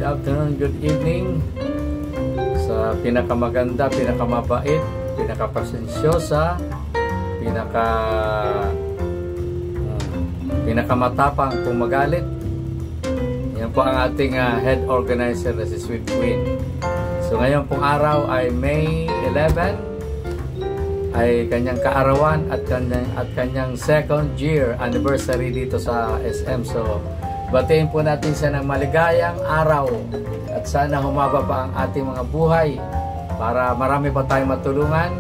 afternoon, good evening sa pinakamaganda, pinakamabait, pinakapasensyosa, pinakamatapang kung magalit. Yan po ang ating head organizer na si Sweet Queen. So ngayon pong araw ay May 11, ay kanyang kaarawan at kanyang second year anniversary dito sa SM. So batiin po natin siya ng maligayang araw at sana humaba pa ang ating mga buhay para marami pa tayong matulungan,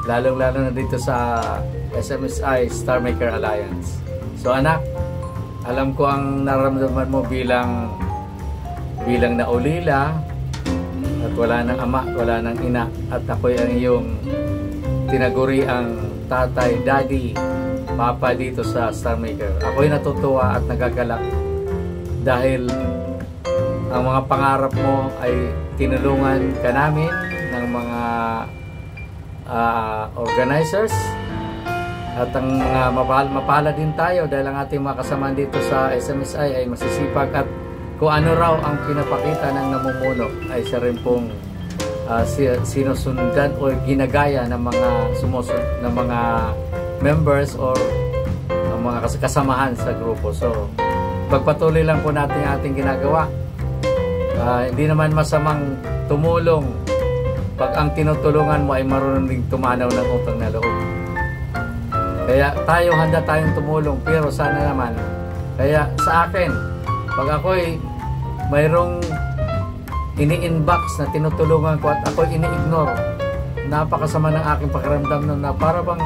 lalong-lalo na dito sa SMSI Star Maker Alliance. So anak, alam ko ang nararamdaman mo bilang naulila at wala ng ama, wala ng ina, at ako'y ang iyong tinaguri ang tatay, daddy, papa dito sa Star Maker. Ako'y natutuwa at nagagalak dahil ang mga pangarap mo ay tinulungan ka namin ng mga organizers, at ang mga mapala din tayo dahil ang ating mga kasama dito sa SMSI ay masisipag, at kung ano raw ang pinapakita ng namumuno ay siya rin pong sinusundan o ginagaya ng mga ng mga members or ng mga kasamahan sa grupo. So pagpatuloy lang po natin ang ating ginagawa. Hindi naman masamang tumulong pag ang tinutulungan mo ay marunong ding tumanaw ng utang na loob. Kaya handa tayong tumulong, pero sana naman, kaya sa akin, pag ako'y mayroong ini-inbox na tinutulungan ko at ako'y ini-ignore, napakasama ng aking pakiramdam nun, na para bang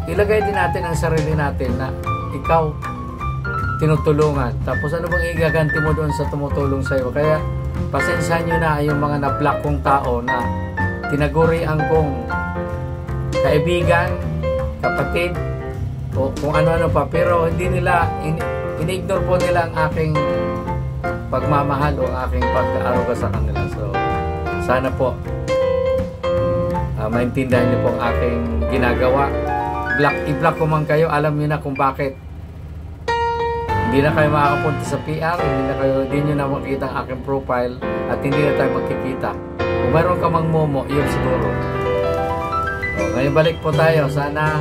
ilagay din natin ang sarili natin na ikaw tinutulungan. Tapos ano bang igaganti mo doon sa tumutulong sa iyo? Kaya pasensyahan nyo na yung mga na-block kong tao na tinagurian kong kaibigan, kapatid, o kung ano-ano pa, pero hindi nila, in-ignore po nila ang aking pagmamahal o aking pag-aaruga sa kanila. So sana po maintindihan niyo po ang aking ginagawa. I-block ko man kayo, alam niyo na kung bakit. Hindi na kayo makakapunta sa PR, hindi nyo na makikita ang aking profile, at hindi na tayo magkikita. Kung mayroon ka mang momo, yun siguro. So, ngayon balik po tayo. Sana,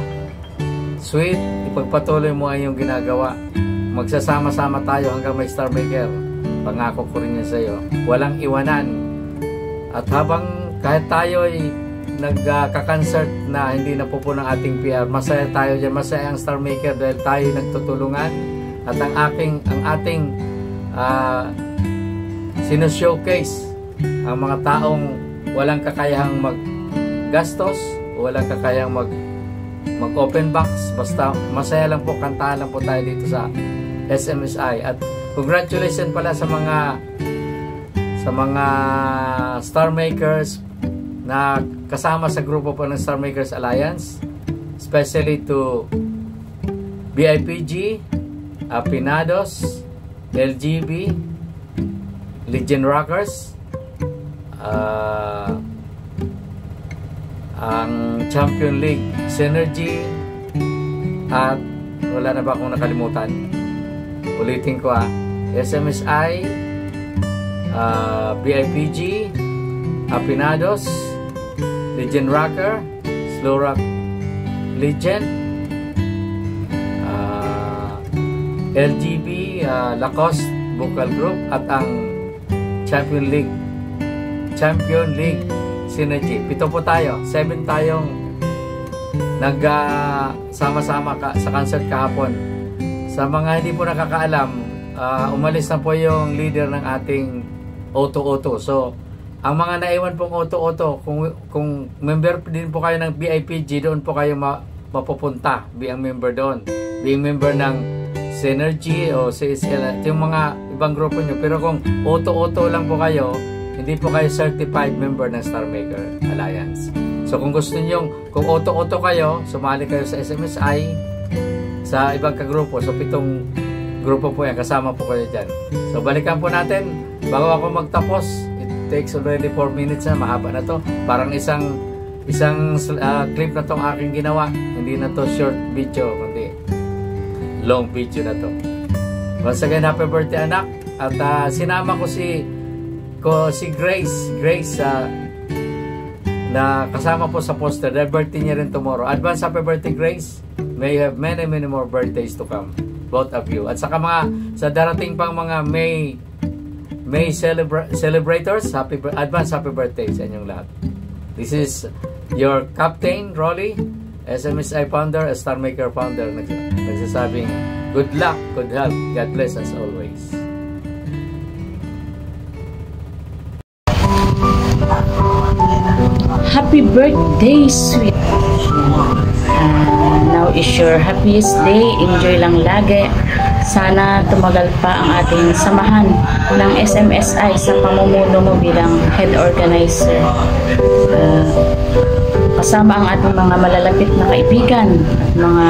Sweet, ipagpatuloy mo ang iyong ginagawa. Magsasama-sama tayo hanggang may Star Maker. Pangako ko rin yan sa iyo. Walang iwanan. At habang kahit tayo ay nagka-concert na hindi napupuno ng ating PR, masaya tayo dyan. Masaya ang Star Maker dahil tayo nagtutulungan. At ang ating sino-showcase ang mga taong walang kakayahang maggastos o walang kakayahang mag-open box. Basta masaya lang po, kantahan lang po tayo dito sa SMSI. At congratulations pala sa mga Star Makers na kasama sa grupo po ng Star Makers Alliance, especially to BIPG, Apinados, LGB, Legion Rockers, ang Champion League Synergy, at wala na ba akong nakalimutan? Ulitin ko SMSI, BIPG, Apinados, Legion Rocker, Slow Rock Legion, LGB, Lacoste Vocal Group, at ang Champion League Synergy. 7 po tayo. 7 tayong nagsama-sama sa concert kahapon. Sa mga hindi po nakakaalam, umalis na po yung leader ng ating Auto. So ang mga naiwan pong Auto, kung member din po kayo ng BIPG, doon po kayo mapupunta biang member doon, being member ng Synergy o CSL, ito yung mga ibang grupo nyo. Pero kung Auto lang po kayo, hindi po kayo certified member ng Star Maker Alliance. So kung gusto nyo, kung Auto kayo, sumali kayo sa SMSI, sa ibang kagrupo. So 7 grupo po yan, kasama po kayo dyan. So balikan po natin, bago ako magtapos, it takes already 4 minutes na, mahaba na to. Parang isang clip na tong aking ginawa. Hindi na to short video, kundi long video na to. Once again, happy birthday anak. At sinama ko si Grace na kasama po sa poster. Dahil birthday niya rin tomorrow. Advance happy birthday, Grace. May you have many more birthdays to come. Both of you. At saka sa darating pang mga May celebrators, advance happy birthday sa inyong lahat. This is your Captain Rolly, SMSI founder, a Star Maker founder, nagsasabing good luck, good health, God bless us always. Happy birthday, sweet. Now is your happiest day. Enjoy lang lagi. Sana tumagal pa ang ating samahan ng SMSI sa pamumuno mo bilang head organizer. Kasama ang ating mga malalapit na kaibigan at mga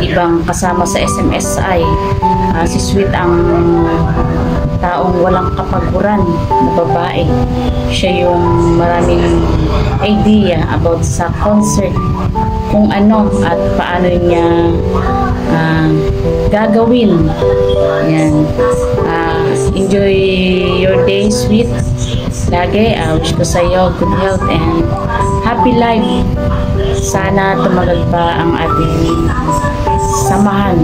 ibang kasama sa SMSI. Si Sweet ang taong walang kapaguran na babae. Siya yung maraming idea about sa concert, kung ano at paano niya gagawin. Yan. Enjoy your day, Sweet. Lagi, wish ko sa iyo good health and happy life. Sana tumagal pa ang ating samahan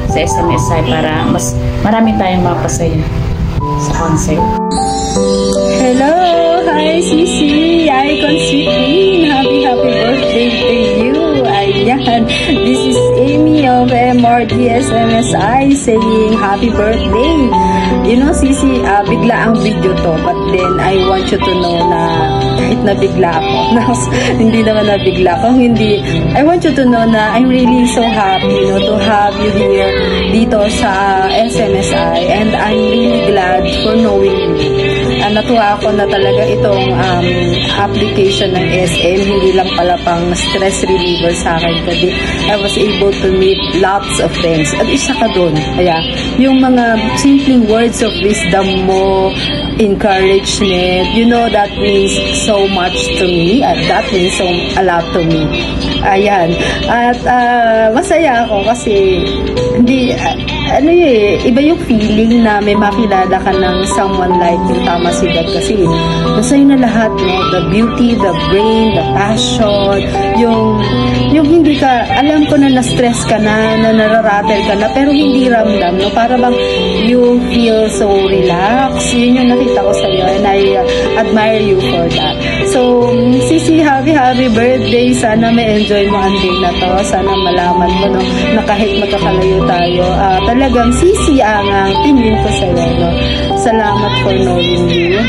sa SMSI para mas marami tayong mapasaya sa concert. Hello! Hi, Sisi! Icon Sweet Queen! Happy birthday to you! Ayan! This is Amy of MRD SMSI saying happy birthday! You know, Sisi, bigla ang video to, but then I want you to know na kahit nabigla ako, hindi naman nabigla, kung hindi, I want you to know na I'm really so happy, to have you here dito sa SMSI, and I'm really glad for knowing you. Natuwa ako na talaga itong application ng SM, hindi lang pala pang stress reliever sa akin, kasi I was able to meet lots of friends. At isa ka doon, kaya yung mga simpleng words of wisdom mo, encouragement, that means so much to me, at that means a lot to me. Ayan. At masaya ako kasi hindi, iba yung feeling na may makilala ka ng someone like yung Tama si Dad, kasi masaya na lahat, the beauty, the brain, the passion, yung hindi ka, alam ko na na-stress ka na nararattle ka na, pero hindi ramdam, para bang you feel so relaxed. Yun yung nakita ko sa'yo, and I admire you for that. So, Sisi, happy birthday. Sana may enjoy mo ang day na to. Sana malaman mo, na kahit magkakalayo tayo, talagang Sisi ang tingin ko sa'yo, Salamat for knowing you.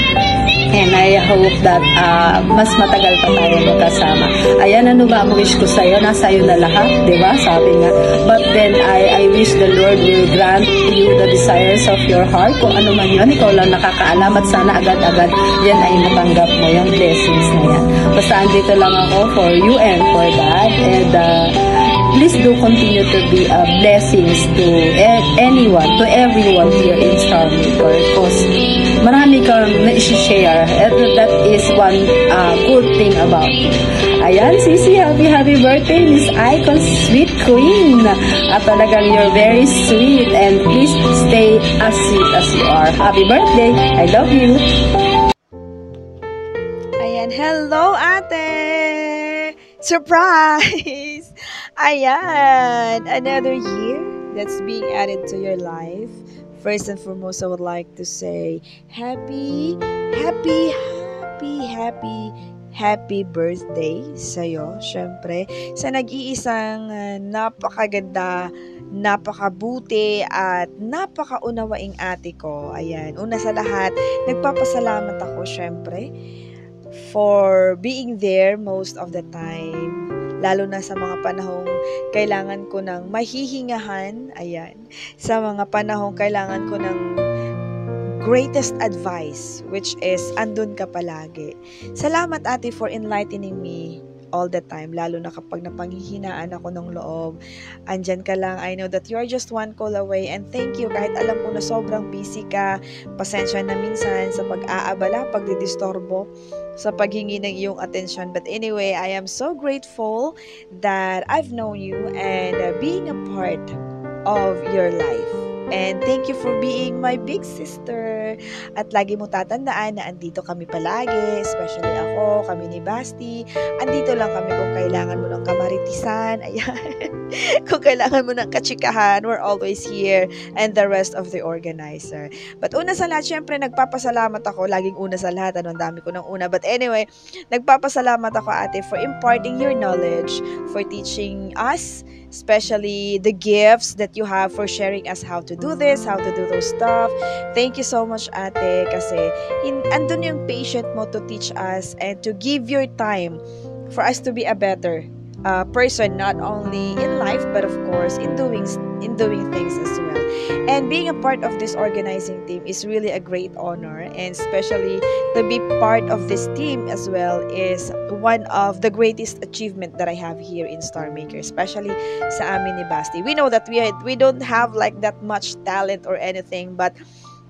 And I hope that mas matagal pa tayo magkasama. Ayan, ano ba ang wish ko sa'yo? Nasa'yo na lahat, di ba? Sabi nga. But then, I wish the Lord will grant you the desires of your heart. Kung ano man yun, ikaw lang nakakaalam, at sana agad-agad yan ay matanggap mo, yung blessings na yan. Basta andito lang ako for you and for that. And please do continue to be blessings to anyone, to everyone here in Star Maker, because marami kang na-share. That is one good thing about you. Ayan, Sisi, happy birthday, Miss Icon Sweet Queen. At talagang you're very sweet, and please stay as sweet as you are. Happy birthday. I love you. Ayan, hello ate! Surprise! Ayan, another year that's being added to your life. First and foremost, I would like to say happy birthday sa'yo. Syempre, sa nag-iisang napakaganda, napakabuti, at napakaunawaing ate ko. Ayan, una sa lahat, nagpapasalamat ako syempre for being there most of the time. Lalo na sa mga panahong kailangan ko ng mahihingahan, ayan. Sa mga panahong kailangan ko ng greatest advice, which is andun ka palagi. Salamat ate for enlightening me all the time, lalo na kapag napanghihinaan ako ng loob. Andyan ka lang. I know that you are just one call away, and thank you kahit alam ko na sobrang busy ka. Pasensya na minsan sa pag-aabala, pagdidistorbo, sa paghingi ng iyong atensyon. But anyway, I am so grateful that I've known you and being a part of your life. And thank you for being my big sister. At lagi mo tatandaan na andito kami palagi, especially ako, kami ni Basti. Andito lang kami kung kailangan mo ng kamaritisan. Ayan. Kung kailangan mo ng katsikahan, we're always here. And the rest of the organizer. But una sa lahat, syempre, nagpapasalamat ako. Laging una sa lahat. Ang dami ko ng una. But anyway, nagpapasalamat ako, ate, for imparting your knowledge, for teaching us, especially the gifts that you have, for sharing us how to do this, how to do those stuff. Thank you so much, ate, kasi andun yung patient mo to teach us and to give your time for us to be a better person, not only in life, but of course in doing things as well. And being a part of this organizing team is really a great honor, and especially to be part of this team as well is one of the greatest achievement that I have here in Star Maker, especially sa amin ni Basti. We know that we don't have like that much talent or anything, but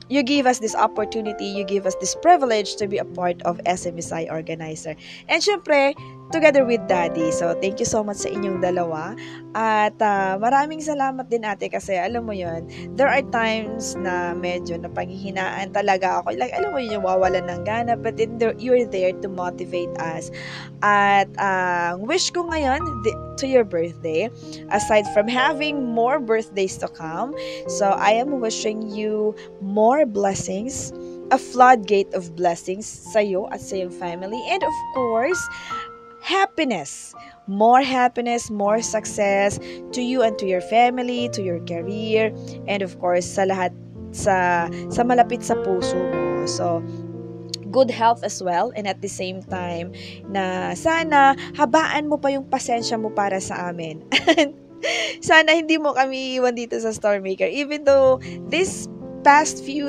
you give us this opportunity, you give us this privilege to be a part of SMSI organizer. And syempre, together with Daddy. So, thank you so much sa inyong dalawa. At maraming salamat din, ate, kasi alam mo yun, there are times na medyo napanghihinaan talaga ako. Like, alam mo yun, yung wawalan ng gana, but then you're there to motivate us. At wish ko ngayon, to your birthday, aside from having more birthdays to come, so I am wishing you more blessings, a floodgate of blessings sa'yo at sa iyong family, and of course, happiness, more success to you and to your family, to your career, and of course sa lahat sa malapit sa puso mo. So good health as well, and at the same time na sana habaan mo pa yung pasensya mo para sa amin. Sana hindi mo kami iwan dito sa Star Maker, even though this past few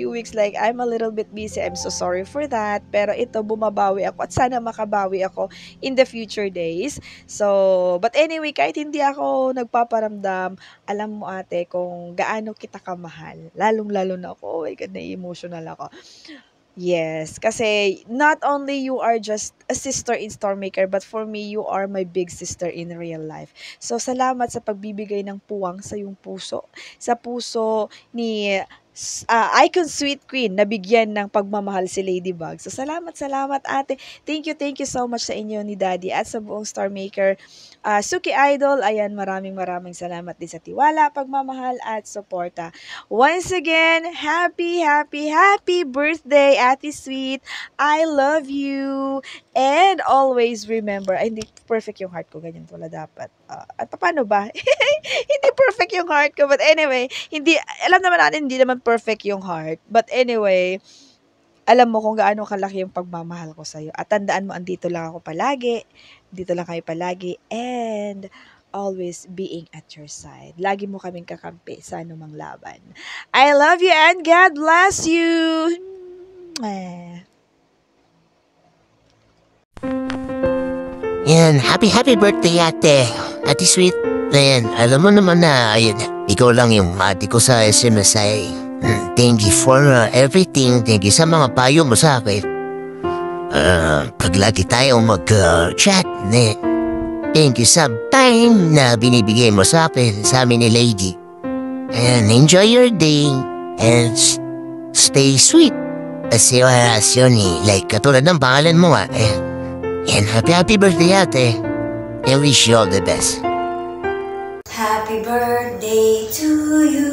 weeks, like, I'm a little bit busy. I'm so sorry for that. Pero ito, bumabawi ako at sana makabawi ako in the future days. So, but anyway, kahit hindi ako nagpaparamdam, alam mo, ate, kung gaano kita kamahal. Lalong-lalo na ako. Oh my God, na-emotional ako. Yes, kasi not only you are just a sister in Star Maker, but for me, you are my big sister in real life. So, salamat sa pagbibigay ng puwang sa iyong puso. Sa puso ni Icon Sweet Queen na bigyan ng pagmamahal si Ladybug. So, salamat, ate. Thank you so much sa inyo ni Daddy at sa buong Star Maker. Suki Idol, ayan, maraming salamat din sa tiwala, pagmamahal at suporta. Once again, happy birthday, Ate Sweet. I love you. And always remember, hindi perfect yung heart ko, ganyan pala dapat. At paano ba? Hindi perfect yung heart ko, but anyway, alam naman natin, hindi naman perfect yung heart. But anyway, alam mo kung gaano kalaki yung pagmamahal ko sa'yo. At tandaan mo, andito lang ako palagi. Dito lang kayo palagi. And always being at your side. Lagi mo kaming kakampi sa anumang laban. I love you and God bless you. Yan, happy birthday, ate. Ate Sweet. Ayan, alam mo naman na, ayun, ikaw lang yung ate ko sa SMSI. Thank you for everything. Thank you sa mga payo mo sa akin. Pag lagi tayong mag-chat, thank you sa time na binibigay mo sa akin, sa amin ni Lady. And enjoy your day and stay sweet. Kasi yun like katulad ng pangalan mo and happy birthday, ate. I wish you all the best. Happy birthday to you.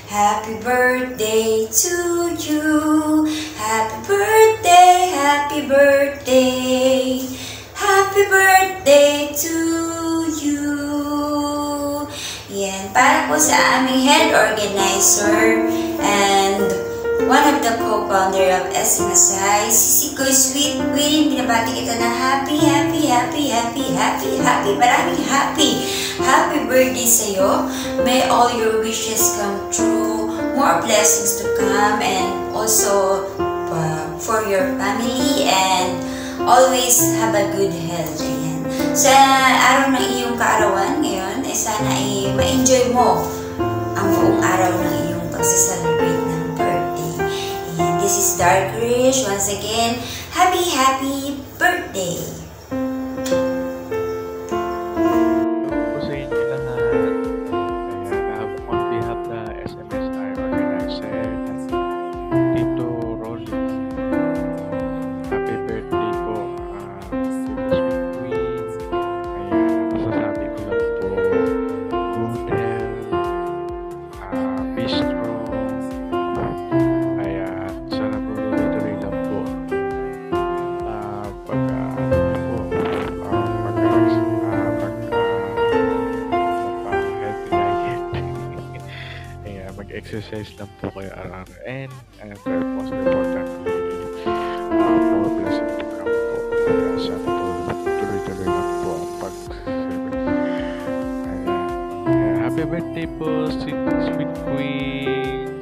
Happy birthday to you. Happy birthday, happy birthday. Happy birthday to you. Yan, para po sa aming head organizer and one of the co-founder of SMSI, si Icon Sweet Queen. Binabati kita ng happy. Maraming happy birthday sa'yo. May all your wishes come true. More blessings to come, and also for your family, and always have a good health. Ayan. Sa araw ng iyong kaarawan ngayon, sana ma-enjoy mo ang buong araw ng iyong pagsa-celebrate ng birthday. Ayan. This is Dark Rish. Once again, happy birthday! Sa inyo lahat, on behalf mag-exercise lang po kayo araw-araw. And very most importantly, more blessing to come po. Kaya sana po tuloy-tuloy lang po ang pag-celebrate. Happy birthday po, sweet, sweet queen!